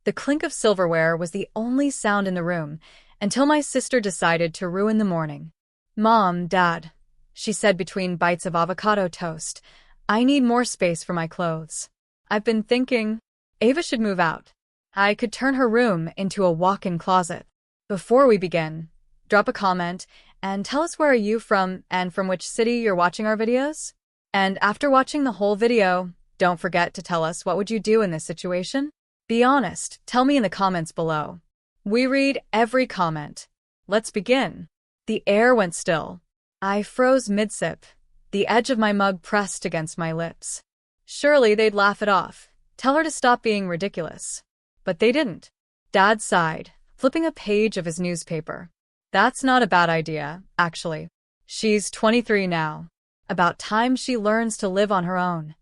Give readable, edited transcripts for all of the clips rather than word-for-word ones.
The clink of silverware was the only sound in the room until my sister decided to ruin the morning. "Mom, Dad," she said between bites of avocado toast, "I need more space for my clothes. I've been thinking Ava should move out. I could turn her room into a walk-in closet." Before we begin, drop a comment and tell us where are you from and from which city you're watching our videos. And after watching the whole video, don't forget to tell us what would you do in this situation? Be honest, tell me in the comments below. We read every comment. Let's begin. The air went still. I froze mid-sip, the edge of my mug pressed against my lips. Surely they'd laugh it off, tell her to stop being ridiculous. But they didn't. Dad sighed, flipping a page of his newspaper. "That's not a bad idea, actually. She's 23 now. About time she learns to live on her own."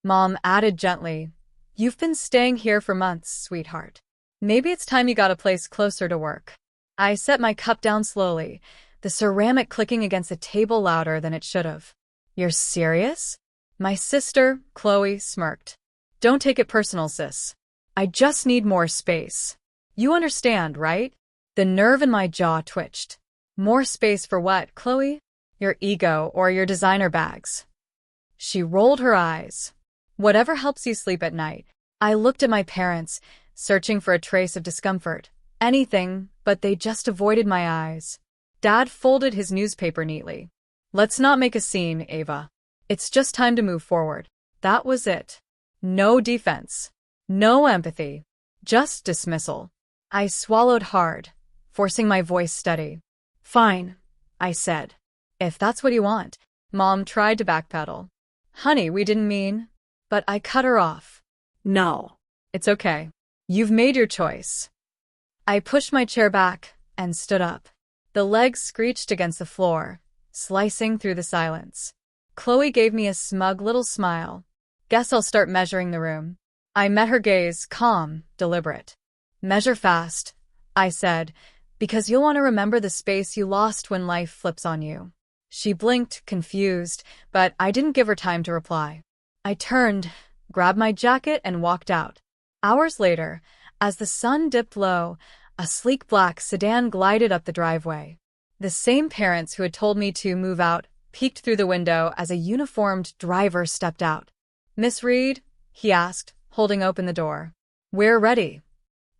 Mom added gently, "You've been staying here for months, sweetheart. Maybe it's time you got a place closer to work." I set my cup down slowly, the ceramic clicking against the table louder than it should have. "You're serious?" My sister, Chloe, smirked. "Don't take it personal, sis. I just need more space. You understand, right?" The nerve in my jaw twitched. "More space for what, Chloe? Your ego or your designer bags?" She rolled her eyes. "Whatever helps you sleep at night." I looked at my parents, searching for a trace of discomfort. Anything, but they just avoided my eyes. Dad folded his newspaper neatly. "Let's not make a scene, Ava. It's just time to move forward." That was it. No defense. No empathy. Just dismissal. I swallowed hard, forcing my voice steady. "Fine," I said. "If that's what you want." Mom tried to backpedal. "Honey, we didn't mean..." But I cut her off. "No. It's okay. You've made your choice." I pushed my chair back and stood up. The legs screeched against the floor, slicing through the silence. Chloe gave me a smug little smile. "Guess I'll start measuring the room." I met her gaze, calm, deliberate. "Measure fast," I said, "because you'll want to remember the space you lost when life flips on you." She blinked, confused, but I didn't give her time to reply. I turned, grabbed my jacket, and walked out. Hours later, as the sun dipped low, a sleek black sedan glided up the driveway. The same parents who had told me to move out peeked through the window as a uniformed driver stepped out. "Miss Reed?" he asked, holding open the door. "We're ready."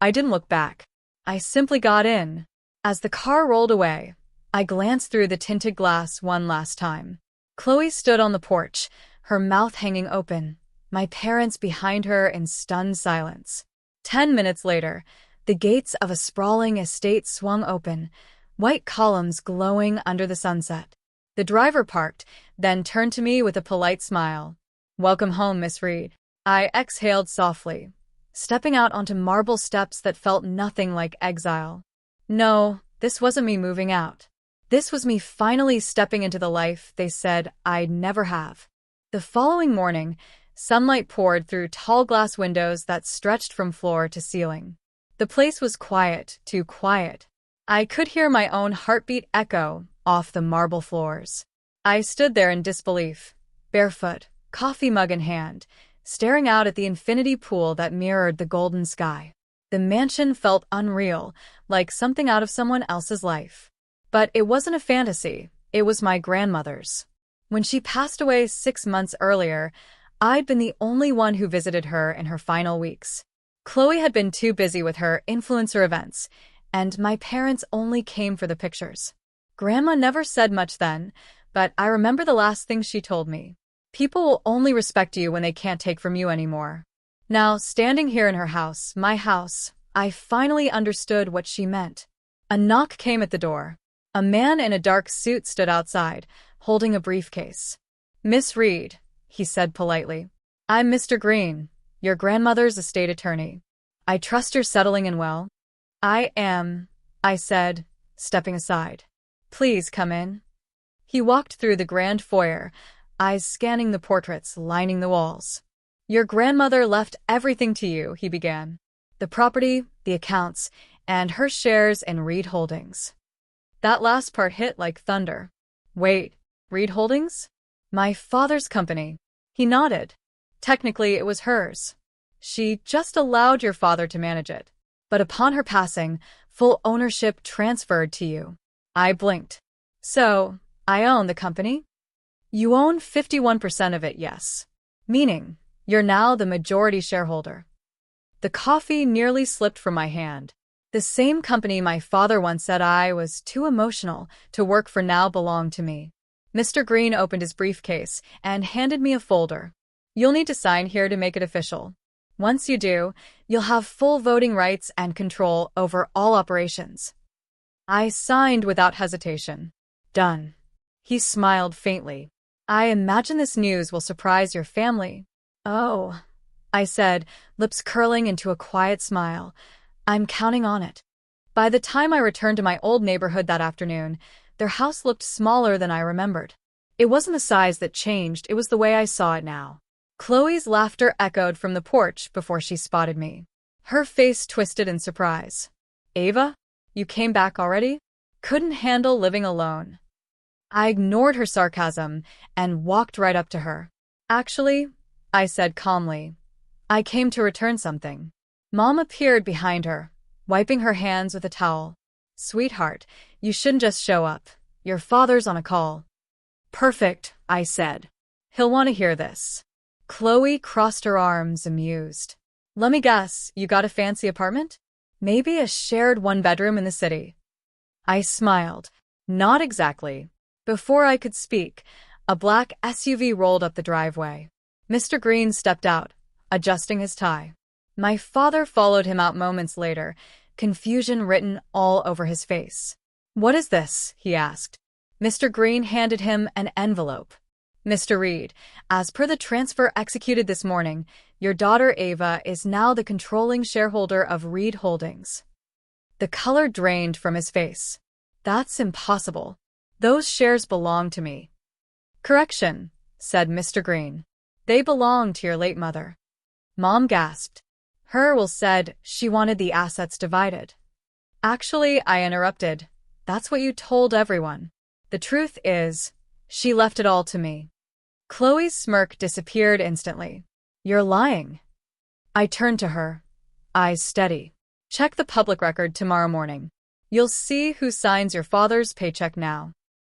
I didn't look back. I simply got in. As the car rolled away, I glanced through the tinted glass one last time. Chloe stood on the porch, her mouth hanging open, my parents behind her in stunned silence. 10 minutes later, the gates of a sprawling estate swung open, white columns glowing under the sunset. The driver parked, then turned to me with a polite smile. "Welcome home, Miss Reed." I exhaled softly, stepping out onto marble steps that felt nothing like exile. No, this wasn't me moving out. This was me finally stepping into the life they said I'd never have. The following morning, sunlight poured through tall glass windows that stretched from floor to ceiling. The place was quiet, too quiet. I could hear my own heartbeat echo off the marble floors. I stood there in disbelief, barefoot, coffee mug in hand, staring out at the infinity pool that mirrored the golden sky. The mansion felt unreal, like something out of someone else's life. But it wasn't a fantasy, it was my grandmother's. When she passed away 6 months earlier, I'd been the only one who visited her in her final weeks. Chloe had been too busy with her influencer events, and my parents only came for the pictures. Grandma never said much then, but I remember the last thing she told me. "People will only respect you when they can't take from you anymore." Now, standing here in her house, my house, I finally understood what she meant. A knock came at the door. A man in a dark suit stood outside, holding a briefcase. "Miss Reed," he said politely. "I'm Mr. Green, your grandmother's estate attorney. I trust you're settling in well." "I am," I said, stepping aside. "Please come in." He walked through the grand foyer, eyes scanning the portraits lining the walls. "Your grandmother left everything to you," he began. "The property, the accounts, and her shares in Reed Holdings." That last part hit like thunder. "Wait, Reed Holdings? My father's company." He nodded. "Technically, it was hers. She just allowed your father to manage it. But upon her passing, full ownership transferred to you. I blinked. So, I own the company? You own 51% of it, yes. Meaning, you're now the majority shareholder. The coffee nearly slipped from my hand. The same company my father once said I was too emotional to work for now belonged to me. Mr. Green opened his briefcase and handed me a folder. You'll need to sign here to make it official. Once you do, you'll have full voting rights and control over all operations. I signed without hesitation. Done. He smiled faintly. I imagine this news will surprise your family. Oh, I said, lips curling into a quiet smile. I'm counting on it. By the time I returned to my old neighborhood that afternoon, their house looked smaller than I remembered. It wasn't the size that changed, it was the way I saw it now. Chloe's laughter echoed from the porch before she spotted me. Her face twisted in surprise. Ava? You came back already? Couldn't handle living alone. I ignored her sarcasm and walked right up to her. Actually, I said calmly, I came to return something. Mom appeared behind her, wiping her hands with a towel. Sweetheart, you shouldn't just show up. Your father's on a call. Perfect, I said. He'll want to hear this. Chloe crossed her arms, amused. Let me guess, you got a fancy apartment? Maybe a shared one-bedroom in the city. I smiled. Not exactly. Before I could speak, a black SUV rolled up the driveway. Mr. Green stepped out, adjusting his tie. My father followed him out moments later, confusion written all over his face. What is this? He asked. Mr. Green handed him an envelope. Mr. Reed, as per the transfer executed this morning, your daughter Ava is now the controlling shareholder of Reed Holdings. The color drained from his face. That's impossible. Those shares belong to me. Correction, said Mr. Green. They belong to your late mother. Mom gasped. Will said she wanted the assets divided. Actually, I interrupted. That's what you told everyone. The truth is, she left it all to me. Chloe's smirk disappeared instantly. You're lying. I turned to her, eyes steady. Check the public record tomorrow morning. You'll see who signs your father's paycheck now.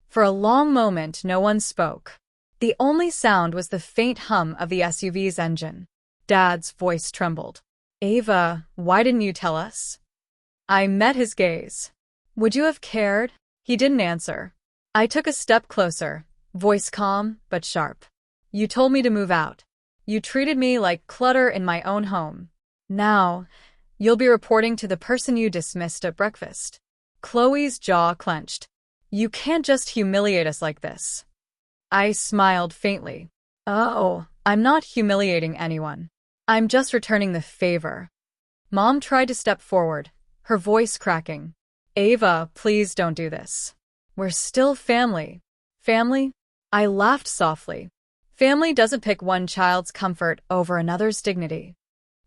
For a long moment, no one spoke. The only sound was the faint hum of the SUV's engine. Dad's voice trembled. Ava, why didn't you tell us? I met his gaze. Would you have cared? He didn't answer. I took a step closer, voice calm but sharp. You told me to move out. You treated me like clutter in my own home. Now, you'll be reporting to the person you dismissed at breakfast. Chloe's jaw clenched. You can't just humiliate us like this. I smiled faintly. Oh, I'm not humiliating anyone. I'm just returning the favor. Mom tried to step forward, her voice cracking. Ava, please don't do this. We're still family. Family? I laughed softly. Family doesn't pick one child's comfort over another's dignity.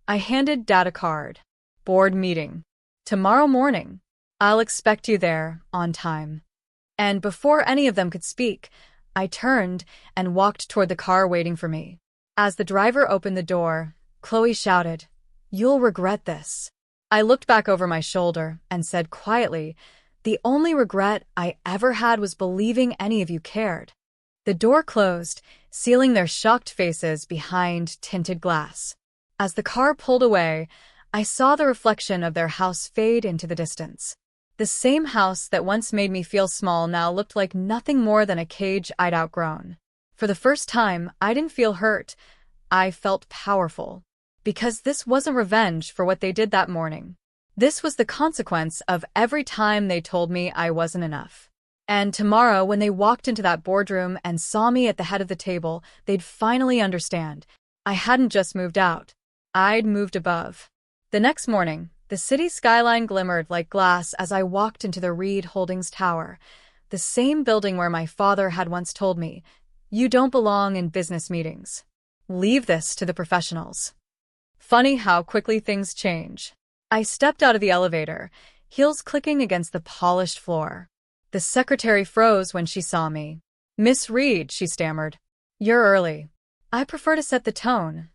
I handed Dad a card. Board meeting. Tomorrow morning. I'll expect you there, on time. And before any of them could speak, I turned and walked toward the car waiting for me. As the driver opened the door, Chloe shouted, You'll regret this. I looked back over my shoulder and said quietly, The only regret I ever had was believing any of you cared. The door closed, sealing their shocked faces behind tinted glass. As the car pulled away, I saw the reflection of their house fade into the distance. The same house that once made me feel small now looked like nothing more than a cage I'd outgrown. For the first time, I didn't feel hurt. I felt powerful. Because this wasn't revenge for what they did that morning. This was the consequence of every time they told me I wasn't enough. And tomorrow, when they walked into that boardroom and saw me at the head of the table, they'd finally understand. I hadn't just moved out. I'd moved above. The next morning, the city skyline glimmered like glass as I walked into the Reed Holdings Tower, the same building where my father had once told me, You don't belong in business meetings. Leave this to the professionals. Funny how quickly things change. I stepped out of the elevator, heels clicking against the polished floor. The secretary froze when she saw me. Miss Reed, she stammered. You're early. I prefer to set the tone,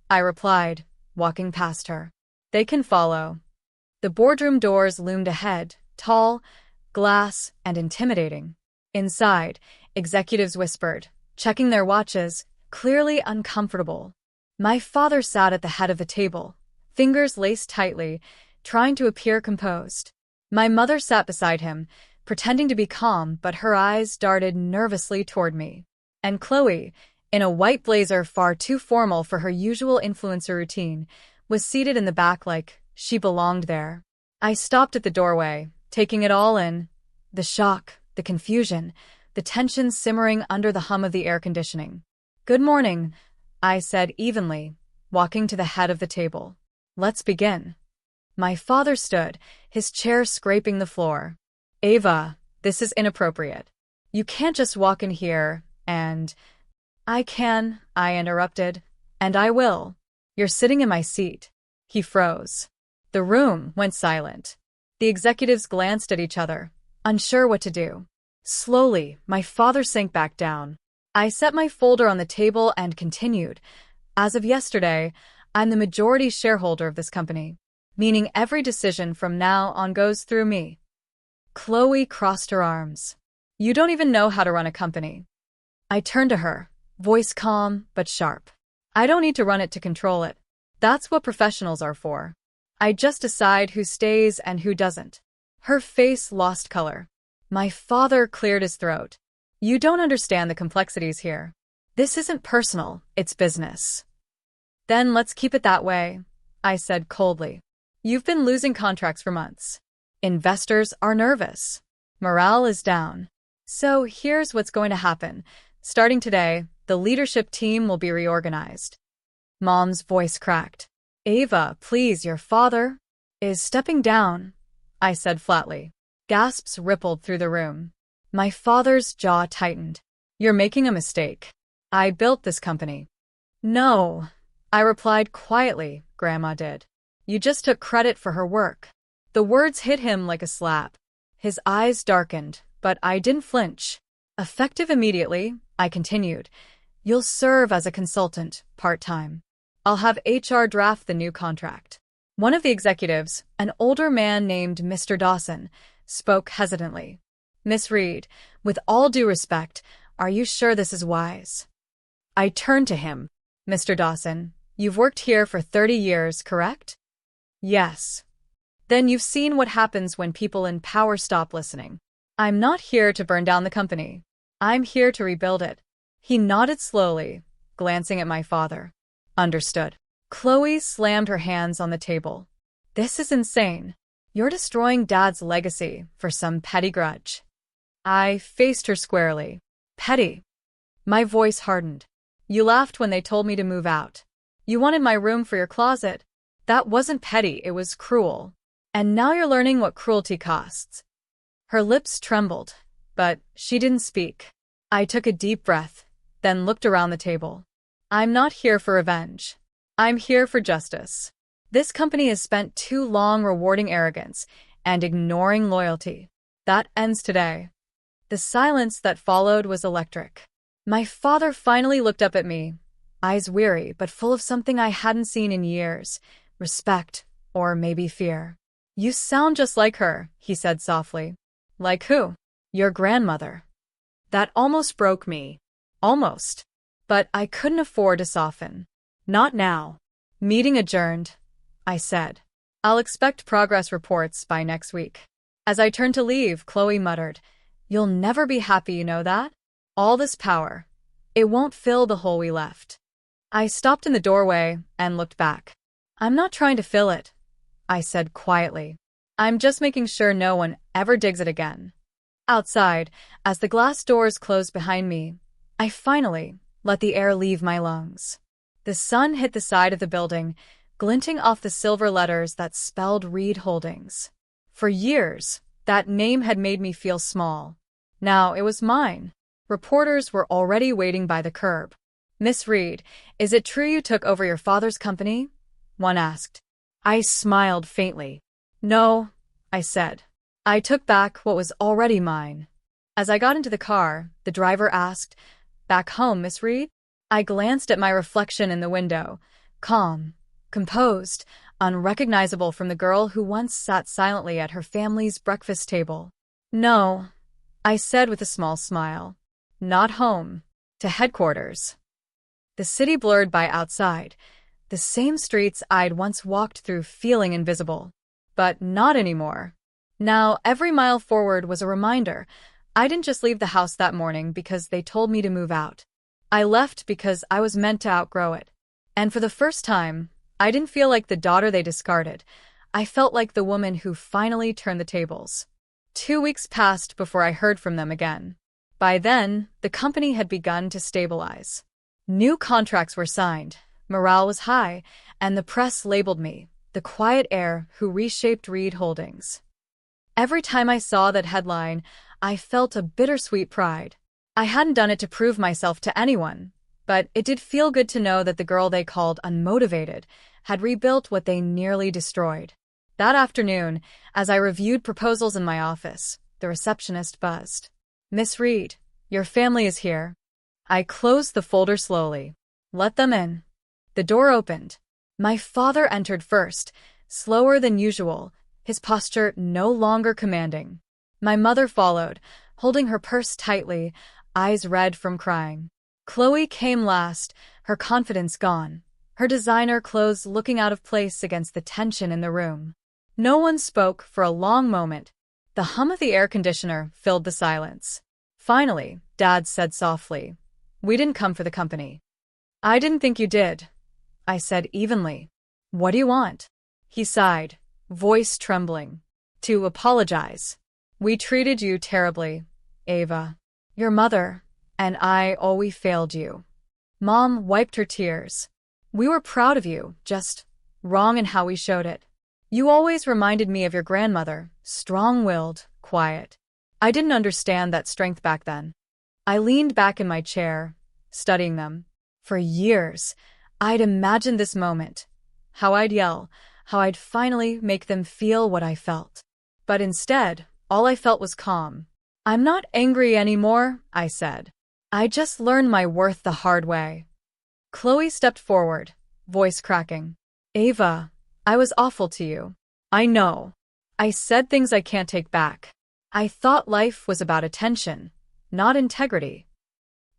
I replied, walking past her. They can follow. The boardroom doors loomed ahead, tall, glass, and intimidating. Inside, executives whispered, checking their watches, clearly uncomfortable. My father sat at the head of the table, fingers laced tightly, trying to appear composed. My mother sat beside him, pretending to be calm, but her eyes darted nervously toward me. And Chloe, in a white blazer far too formal for her usual influencer routine, was seated in the back like she belonged there. I stopped at the doorway, taking it all in. The shock, the confusion, the tension simmering under the hum of the air conditioning. "Good morning," I said evenly, walking to the head of the table. "Let's begin." My father stood, his chair scraping the floor. "Ava, this is inappropriate. You can't just walk in here and—" "I can," I interrupted. "And I will. You're sitting in my seat." He froze. The room went silent. The executives glanced at each other, unsure what to do. Slowly, my father sank back down. I set my folder on the table and continued. "As of yesterday, I'm the majority shareholder of this company, meaning every decision from now on goes through me." Chloe crossed her arms. "You don't even know how to run a company." I turned to her, voice calm but sharp. "I don't need to run it to control it. That's what professionals are for. I just decide who stays and who doesn't." Her face lost color. My father cleared his throat. "You don't understand the complexities here. This isn't personal, it's business." "Then let's keep it that way," I said coldly. "You've been losing contracts for months. Investors are nervous. Morale is down. So here's what's going to happen. Starting today, the leadership team will be reorganized." Mom's voice cracked. "Ava, please, your father is stepping down," I said flatly. Gasps rippled through the room. My father's jaw tightened. "You're making a mistake. I built this company." "No," I replied quietly, Grandma did. "You just took credit for her work." The words hit him like a slap. His eyes darkened, but I didn't flinch. "Effective immediately," I continued. "You'll serve as a consultant, part-time. I'll have HR draft the new contract." One of the executives, an older man named Mr. Dawson, spoke hesitantly. "Miss Reed, with all due respect, are you sure this is wise?" I turned to him. "Mr. Dawson, you've worked here for 30 years, correct?" "Yes." "Then you've seen what happens when people in power stop listening. I'm not here to burn down the company. I'm here to rebuild it." He nodded slowly, glancing at my father. "Understood." Chloe slammed her hands on the table. "This is insane. You're destroying Dad's legacy for some petty grudge." I faced her squarely. "Petty?" My voice hardened. "You laughed when they told me to move out. You wanted my room for your closet. That wasn't petty, it was cruel. And now you're learning what cruelty costs." Her lips trembled, but she didn't speak. I took a deep breath, then looked around the table. "I'm not here for revenge. I'm here for justice. This company has spent too long rewarding arrogance and ignoring loyalty. That ends today." The silence that followed was electric. My father finally looked up at me, eyes weary but full of something I hadn't seen in years, respect, or maybe fear. "You sound just like her," he said softly. "Like who?" "Your grandmother." That almost broke me. Almost. But I couldn't afford to soften. "Not now." "Meeting adjourned," I said. "I'll expect progress reports by next week." As I turned to leave, Chloe muttered, "You'll never be happy, you know that? All this power. It won't fill the hole we left." I stopped in the doorway and looked back. "I'm not trying to fill it," I said quietly. "I'm just making sure no one ever digs it again." Outside, as the glass doors closed behind me, I finally let the air leave my lungs. The sun hit the side of the building, glinting off the silver letters that spelled Reed Holdings. For years, that name had made me feel small. Now it was mine. Reporters were already waiting by the curb. "Miss Reed, is it true you took over your father's company?" one asked. I smiled faintly. "No," I said. "I took back what was already mine." As I got into the car, the driver asked, "Back home, Miss Reed?" I glanced at my reflection in the window, calm, composed, unrecognizable from the girl who once sat silently at her family's breakfast table. "No," I said with a small smile. "Not home. To headquarters." The city blurred by outside, the same streets I'd once walked through feeling invisible. But not anymore. Now, every mile forward was a reminder. I didn't just leave the house that morning because they told me to move out. I left because I was meant to outgrow it. And for the first time, I didn't feel like the daughter they discarded. I felt like the woman who finally turned the tables. 2 weeks passed before I heard from them again. By then, the company had begun to stabilize. New contracts were signed, morale was high, and the press labeled me the quiet heir who reshaped Reed Holdings. Every time I saw that headline, I felt a bittersweet pride. I hadn't done it to prove myself to anyone, but it did feel good to know that the girl they called unmotivated had rebuilt what they nearly destroyed. That afternoon, as I reviewed proposals in my office, the receptionist buzzed. "Miss Reed, your family is here." I closed the folder slowly. "Let them in." The door opened. My father entered first, slower than usual, his posture no longer commanding. My mother followed, holding her purse tightly, eyes red from crying. Chloe came last, her confidence gone, her designer clothes looking out of place against the tension in the room. No one spoke for a long moment. The hum of the air conditioner filled the silence. Finally, Dad said softly, "We didn't come for the company." "I didn't think you did," I said evenly. "What do you want?" He sighed, voice trembling. "To apologize. We treated you terribly, Ava. Your mother and I always failed you." Mom wiped her tears. "We were proud of you, just wrong in how we showed it. You always reminded me of your grandmother, strong-willed, quiet. I didn't understand that strength back then." I leaned back in my chair, studying them. For years, I'd imagined this moment, how I'd yell, how I'd finally make them feel what I felt. But instead, all I felt was calm. "I'm not angry anymore," I said. "I just learned my worth the hard way." Chloe stepped forward, voice cracking. "Ava, I was awful to you. I know. I said things I can't take back. I thought life was about attention, not integrity."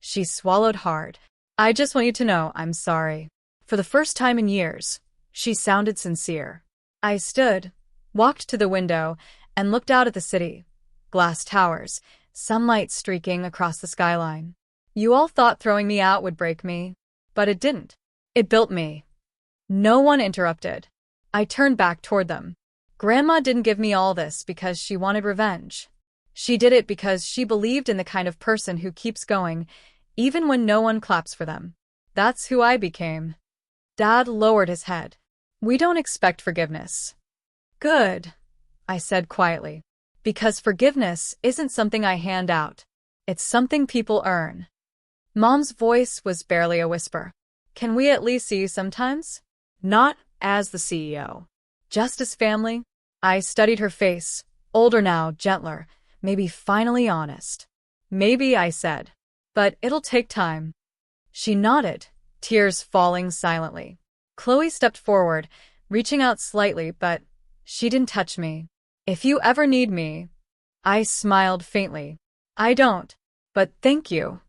She swallowed hard. "I just want you to know I'm sorry." For the first time in years, she sounded sincere. I stood, walked to the window, and looked out at the city. Glass towers, sunlight streaking across the skyline. "You all thought throwing me out would break me, but it didn't. It built me." No one interrupted. I turned back toward them. "Grandma didn't give me all this because she wanted revenge. She did it because she believed in the kind of person who keeps going, even when no one claps for them. That's who I became." Dad lowered his head. "We don't expect forgiveness." "Good," I said quietly. "Because forgiveness isn't something I hand out. It's something people earn." Mom's voice was barely a whisper. "Can we at least see you sometimes? Not as the CEO. Just as family?" I studied her face, older now, gentler, maybe finally honest. "Maybe," I said. "But it'll take time." She nodded, tears falling silently. Chloe stepped forward, reaching out slightly, but she didn't touch me. "If you ever need me," I smiled faintly. "I don't, but thank you."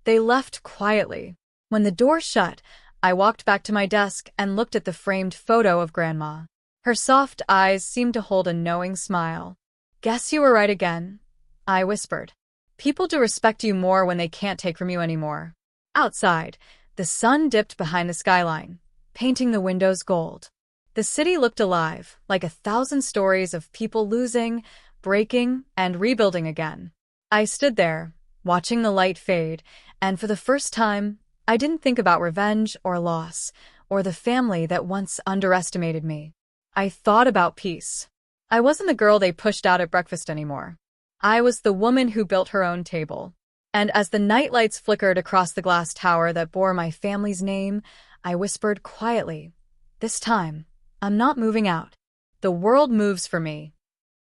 They left quietly. When the door shut, I walked back to my desk and looked at the framed photo of Grandma. Her soft eyes seemed to hold a knowing smile. "Guess you were right again," I whispered. "People do respect you more when they can't take from you anymore." Outside, the sun dipped behind the skyline, painting the windows gold. The city looked alive, like 1,000 stories of people losing, breaking, and rebuilding again. I stood there, watching the light fade, and for the first time, I didn't think about revenge or loss, or the family that once underestimated me. I thought about peace. I wasn't the girl they pushed out at breakfast anymore. I was the woman who built her own table. And as the nightlights flickered across the glass tower that bore my family's name, I whispered quietly, "This time, I'm not moving out. The world moves for me,